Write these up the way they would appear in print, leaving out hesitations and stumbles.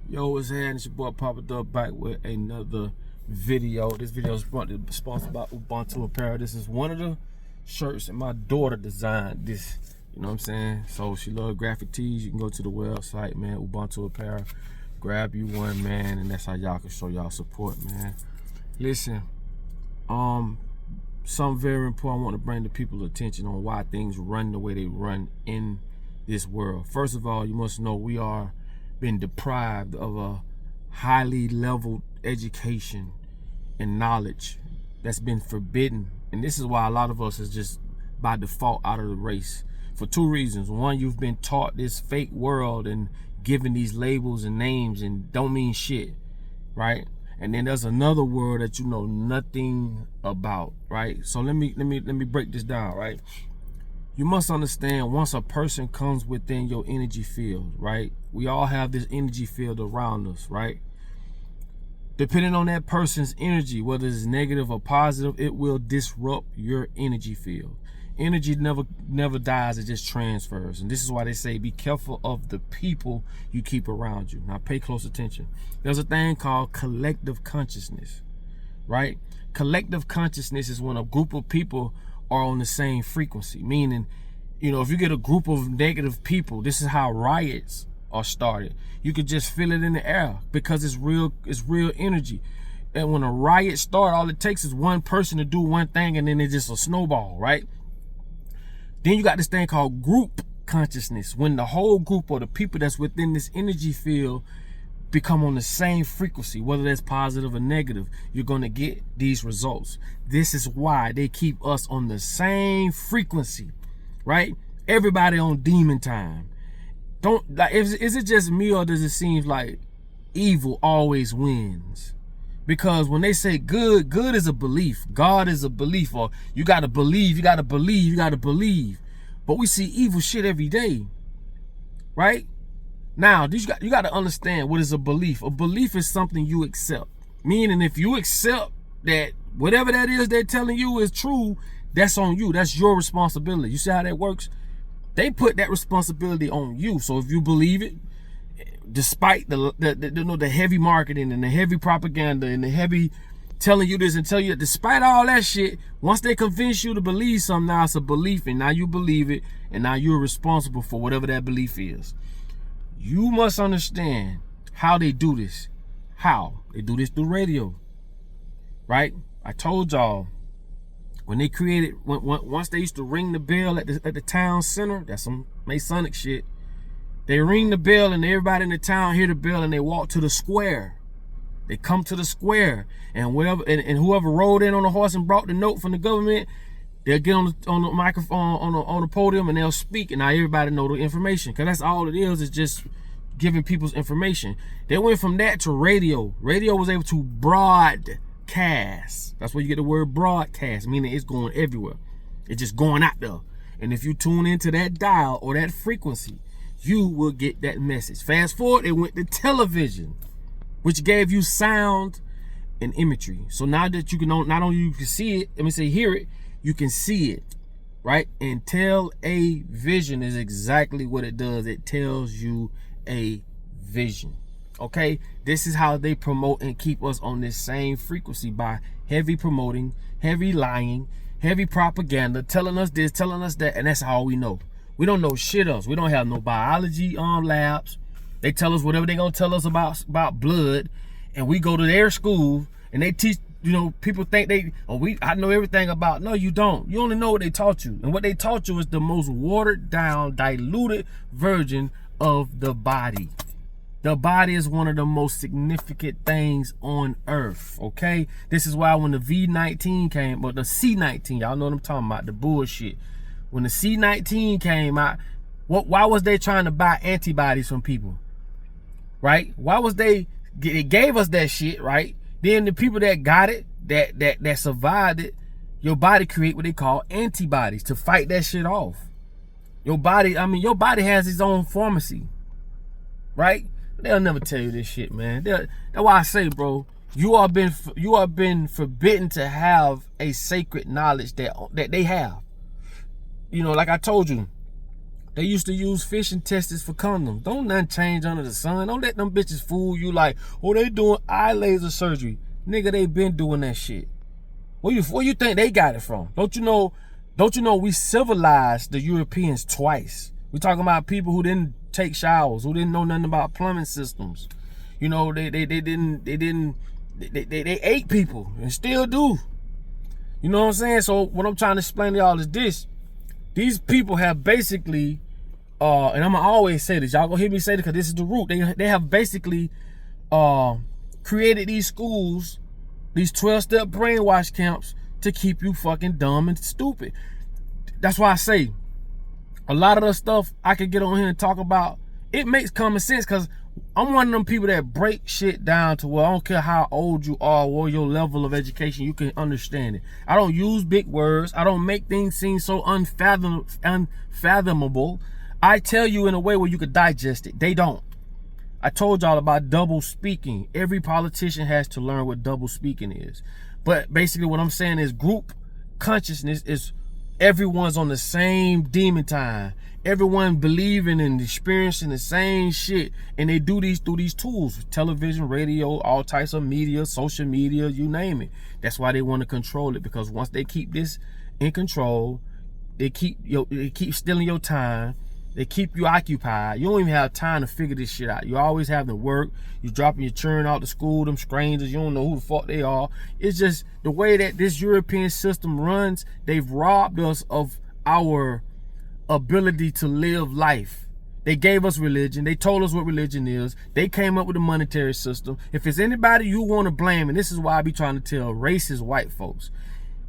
Yo, what's happening? It's your boy Papa Dub back with another video. This video is sponsored by Ubuntu Apparel. This is one of the shirts that my daughter designed. This, you know what I'm saying? So she loves graphic tees. You can go to the website, man, Ubuntu Apparel. Grab you one, man, and that's how y'all can show y'all support, man. Listen, something very important I want to bring to people's attention on why things run the way they run in this world. First of all, you must know we are been deprived of a highly leveled education and knowledge that's been forbidden, and this is why a lot of us is just by default out of the race for two reasons. One, you've been taught this fake world and given these labels and names and don't mean shit, right? And then there's another world that you know nothing about, right? So let me break this down, right? You must understand, once a person comes within your energy field, right? We all have this energy field around us, right? Depending on that person's energy, whether it's negative or positive, it will disrupt your energy field. Energy never dies, it just transfers. And this is why they say be careful of the people you keep around you. Now pay close attention. There's a thing called collective consciousness, right? Collective consciousness is when a group of people are on the same frequency, meaning, you know, if you get a group of negative people, this is how riots are started. You could just feel it in the air because it's real energy. And when a riot starts, all it takes is one person to do one thing, and then it's just a snowball, right? Then you got this thing called group consciousness, when the whole group or the people that's within this energy field become on the same frequency, whether that's positive or negative, you're going to get these results. This is why they keep us on the same frequency, right? Everybody on demon time. Don't, like, is it just me, or does it seem like evil always wins? Because when they say good is a belief, God is a belief, or you got to believe, you got to believe, you got to believe. But we see evil shit every day, right? Now, you got to understand what is a belief. A belief is something you accept. Meaning, if you accept that whatever that is they're telling you is true, that's on you. That's your responsibility. You see how that works? They put that responsibility on you. So if you believe it, despite the heavy marketing and the heavy propaganda and the heavy telling you this and tell you that, despite all that shit, once they convince you to believe something, now it's a belief, and now you believe it, and now you're responsible for whatever that belief is. You must understand how they do this. How? They do this through radio, right? I told y'all, when they created, once they used to ring the bell at the town center, that's some Masonic shit. They ring the bell and everybody in the town hear the bell and they walk to the square. They come to the square, and whoever rode in on the horse and brought the note from the government, they'll get on the microphone, on the podium, and they'll speak, and now everybody know the information, because that's all it is just giving people's information. They went from that to radio. Radio was able to broadcast. That's where you get the word broadcast, meaning it's going everywhere. It's just going out there. And if you tune into that dial or that frequency, you will get that message. Fast forward, it went to television, which gave you sound and imagery. So now that you can, not only you can see it, hear it, you can see it, right? And television is exactly what it does. It tells you a vision, okay? This is how they promote and keep us on this same frequency, by heavy promoting, heavy lying, heavy propaganda, telling us this, telling us that, and that's all we know. We don't know shit else. We don't have no biology labs. They tell us whatever they gonna tell us about blood, and we go to their school and they teach. You know, people think I know everything about. No, you don't. You only know what they taught you, and what they taught you is the most watered down, diluted version of the body. The body is one of the most significant things on earth, okay? This is why when the V19 came, but the C19, y'all know what I'm talking about, the bullshit. When the C19 came out, why was they trying to buy antibodies from people, right? Why was they gave us that shit, right? Then the people that got it, that survived it, your body create what they call antibodies to fight that shit off. Your body has its own pharmacy, right? They'll never tell you this shit, man. That's why I say, bro, you are been forbidden to have a sacred knowledge that they have. You know, like I told you, They used to use fishing testers for condoms. Don't nothing change under the sun. Don't let them bitches fool you like, oh, they doing eye laser surgery. Nigga, they been doing that shit. Where you think they got it from? Don't you know we civilized the Europeans twice? We talking about people who didn't take showers, who didn't know nothing about plumbing systems. You know, they ate people and still do. You know what I'm saying? So what I'm trying to explain to y'all is this. These people have basically, and I'm gonna always say this, y'all gonna hear me say this because this is the root. They have basically created these schools, these 12-step brainwash camps to keep you fucking dumb and stupid. That's why I say a lot of the stuff I could get on here and talk about, it makes common sense because I'm one of them people that break shit down to where I don't care how old you are or your level of education, you can understand it. I don't use big words. I don't make things seem so unfathomable. I tell you in a way where you could digest it. They don't. I told y'all about double speaking. Every politician has to learn what double speaking is. But basically what I'm saying is group consciousness is everyone's on the same demon time. Everyone believing and experiencing the same shit. And they do these through these tools. Television, radio, all types of media, social media, you name it. That's why they want to control it. Because once they keep this in control, they keep stealing your time. They keep you occupied. You don't even have time to figure this shit out. You always having to work. You dropping your children out to school, them strangers, you don't know who the fuck they are. It's just the way that this European system runs, they've robbed us of our ability to live life. They gave us religion. They told us what religion is. They came up with a monetary system. If it's anybody you want to blame, and this is why I be trying to tell racist white folks,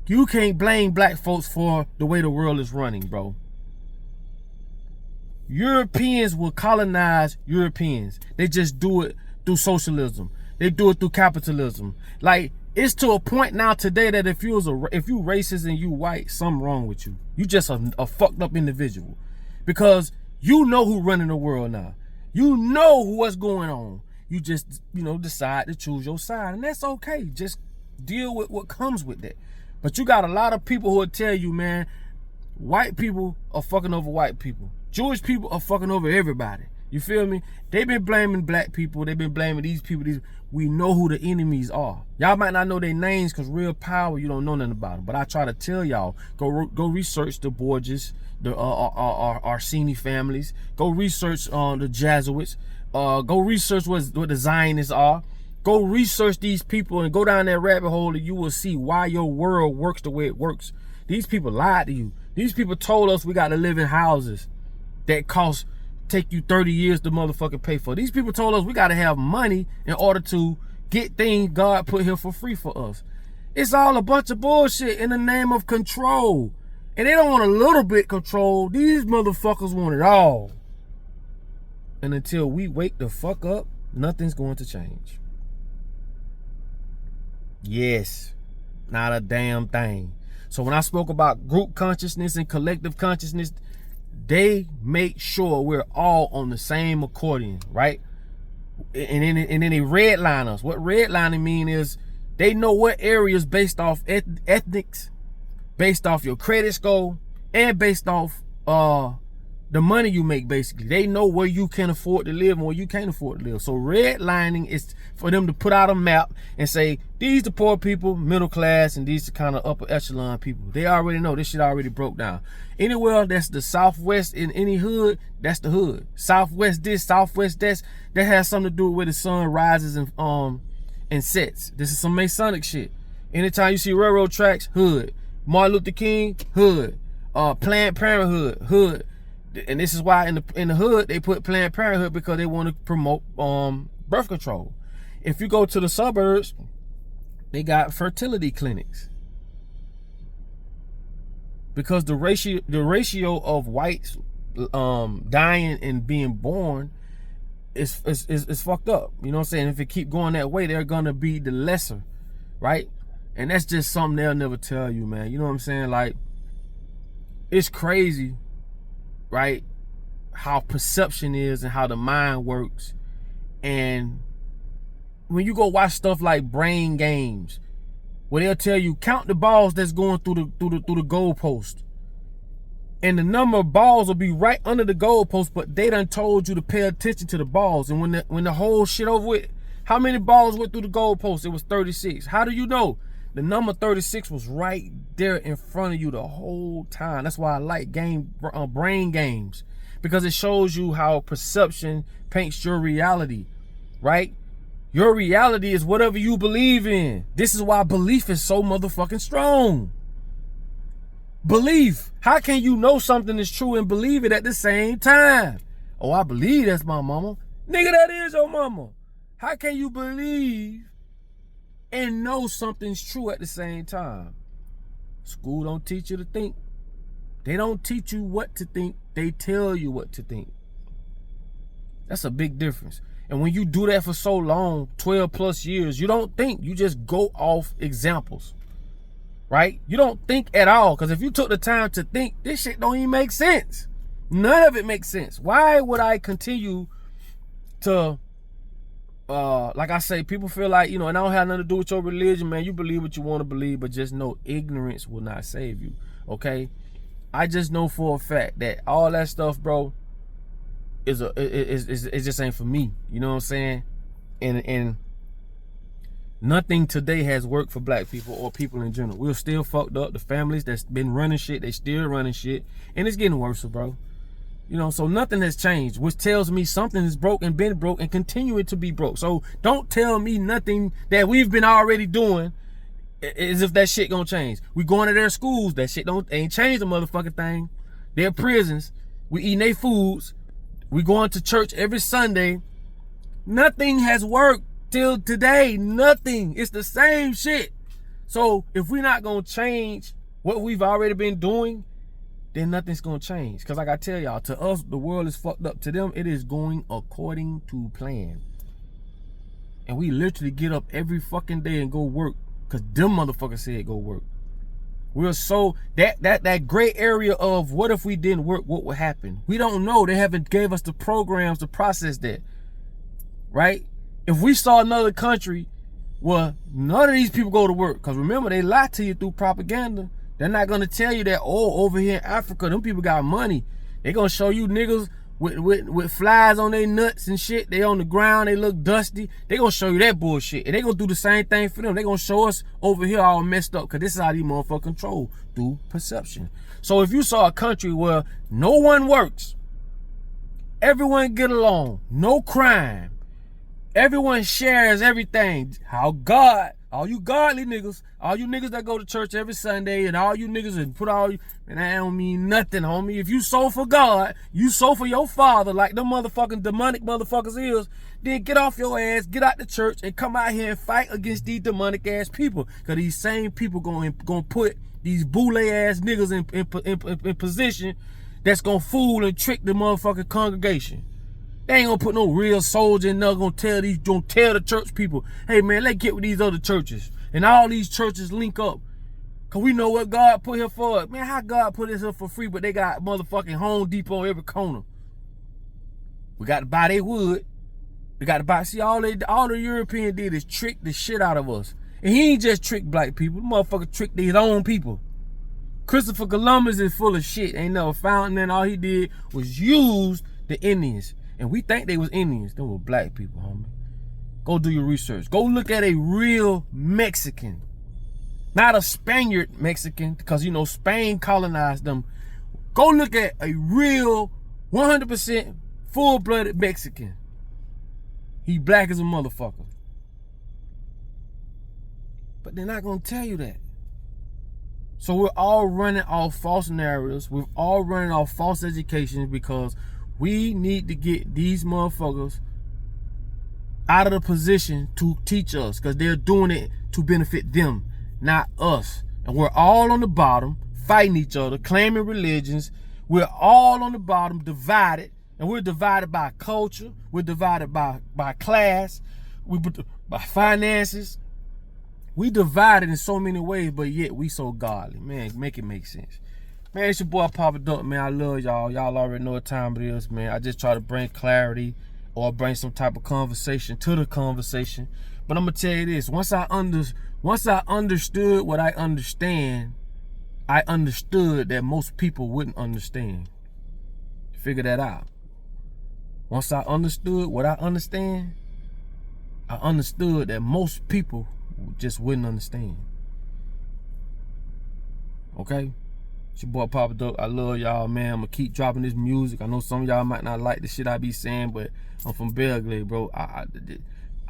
you can't blame black folks for the way the world is running, bro. Europeans will colonize Europeans. They just do it through socialism. They do it through capitalism. Like, it's to a point now today that if you racist and you white, something wrong with you. You just a fucked up individual. Because you know who running the world now. You know what's going on. You just, decide to choose your side. And that's okay. Just deal with what comes with that. But you got a lot of people who will tell you, man, white people are fucking over white people. Jewish people are fucking over everybody. You feel me? They've been blaming black people. They've been blaming these people. We know who the enemies are. Y'all might not know their names because real power, you don't know nothing about them. But I try to tell y'all, go research the Borgias, the Orsini families. Go research the Jesuits. Go research what the Zionists are. Go research these people and go down that rabbit hole and you will see why your world works the way it works. These people lied to you. These people told us we got to live in houses that take you 30 years to motherfucking pay for. These people told us we got to have money in order to get things God put here for free for us. It's all a bunch of bullshit in the name of control. And they don't want a little bit control. These motherfuckers want it all. And until we wake the fuck up, nothing's going to change. Yes, not a damn thing. So when I spoke about group consciousness and collective consciousness, they make sure we're all on the same accordion, right? And then they redline us. What redlining mean is they know what areas based off ethnics, based off your credit score, and based off the money you make, basically. They know where you can afford to live and where you can't afford to live. So redlining is for them to put out a map and say, these the poor people, middle class, and these the kind of upper echelon people. They already know. This shit already broke down. Anywhere that's the Southwest in any hood, that's the hood. Southwest this, Southwest that has something to do with where the sun rises and sets. This is some Masonic shit. Anytime you see railroad tracks, hood. Martin Luther King, hood. Planned Parenthood, hood. And this is why in the hood they put Planned Parenthood, because they want to promote birth control. If you go to the suburbs, they got fertility clinics, because the ratio of whites dying and being born is fucked up. You know what I'm saying? If it keep going that way, they're gonna be the lesser, right? And that's just something they'll never tell you, man. You know what I'm saying? Like, it's crazy, right? How perception is and how the mind works. And when you go watch stuff like Brain Games, where they'll tell you count the balls that's going through the goalpost. and the number of balls will be right under the goalpost, but they done told you to pay attention to the balls. And when the whole shit over with, how many balls went through the goalpost? It was 36. How do you know? The number 36 was right there in front of you the whole time. That's why I like brain games, because it shows you how perception paints your reality, right? Your reality is whatever you believe in. This is why belief is so motherfucking strong. Belief. How can you know something is true and believe it at the same time? Oh, I believe that's my mama. Nigga, that is your mama. How can you believe and know something's true at the same time? School don't teach you to think. They don't teach you what to think. They tell you what to think. That's a big difference. And when you do that for so long, 12 plus years, you don't think. You just go off examples. Right? You don't think at all, because if you took the time to think, this shit don't even make sense. None of it makes sense. Why would I continue to, like I say, people feel like, and I don't have nothing to do with your religion, man. You believe what you want to believe, but just know ignorance will not save you, okay? I just know for a fact that all that stuff, bro, it just ain't for me. You know what I'm saying? And nothing today has worked for black people or people in general. We're still fucked up. The families that's been running shit, they still running shit. And it's getting worse, bro. So nothing has changed, which tells me something is broke and been broke and continuing to be broke. So don't tell me nothing that we've been already doing as if that shit gonna change. We going to their schools, that shit ain't changed the motherfucking thing. Their prisons, we eating their foods. We going to church every Sunday. Nothing has worked till today. Nothing. It's the same shit. So if we're not gonna change what we've already been doing, then nothing's gonna change. Because like I tell y'all, to us, the world is fucked up. To them, it is going according to plan. And we literally get up every fucking day and go work because them motherfuckers said go work. We're so, that gray area of what if we didn't work, what would happen? We don't know. They haven't gave us the programs to process that, right? If we saw another country where none of these people go to work, because remember, they lie to you through propaganda. They're not going to tell you that, oh, over here in Africa, them people got money. They're going to show you niggas with flies on their nuts and shit. They on the ground, they look dusty. They going to show you that bullshit. And they going to do the same thing for them. They going to show us over here all messed up, because this is how these motherfuckers control, through perception. So if you saw a country where no one works, everyone get along, no crime, everyone shares everything, how God, all you godly niggas, all you niggas that go to church every Sunday, and all you niggas and put all you, man, that don't mean nothing, homie. If you sow for God, you sow for your father, like them motherfucking demonic motherfuckers is, then get off your ass, get out the church, and come out here and fight against these demonic ass people. Because these same people gonna put these boule ass niggas in position that's gonna fool and trick the motherfucking congregation. They ain't gonna put no real soldier in there gonna tell the church people, hey man, let's get with these other churches. And all these churches link up. Cause we know what God put here for. Man, how God put this here for free, but they got motherfucking Home Depot every corner. We got to buy their wood. We got to buy, see, all the European did is trick the shit out of us. And he ain't just trick black people, the motherfucker tricked his own people. Christopher Columbus is full of shit. Ain't never found nothing. All he did was use the Indians. And we think they was Indians. They were black people, homie. Go do your research. Go look at a real Mexican. Not a Spaniard Mexican, because, Spain colonized them. Go look at a real 100% full-blooded Mexican. He black as a motherfucker. But they're not going to tell you that. So we're all running off false narratives. We're all running off false education, because we need to get these motherfuckers out of the position to teach us, because they're doing it to benefit them, not us. And we're all on the bottom, fighting each other, claiming religions. We're all on the bottom, divided. And we're divided by culture. We're divided by class. By finances. We divided in so many ways, but yet we so godly. Man, make it make sense. Man, it's your boy Papa Dunk, man. I love y'all. Y'all already know what time it is, man. I just try to bring clarity or bring some type of conversation to the conversation. But I'm gonna tell you this: once I understood what I understand, I understood that most people wouldn't understand. Figure that out. Once I understood what I understand, I understood that most people just wouldn't understand. Okay? It's your boy Papa Dope. I love y'all, man. I'm gonna keep dropping this music. I know some of y'all might not like the shit I be saying, but I'm from Belgrade, bro.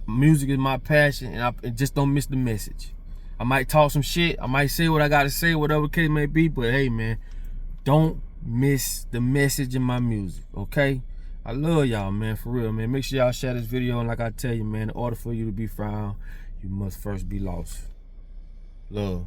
Music is my passion, and just don't miss the message. I might talk some shit. I might say what I gotta say, whatever the case may be, but hey, man, don't miss the message in my music, okay? I love y'all, man, for real, man. Make sure y'all share this video, and like I tell you, man, in order for you to be found, you must first be lost. Love.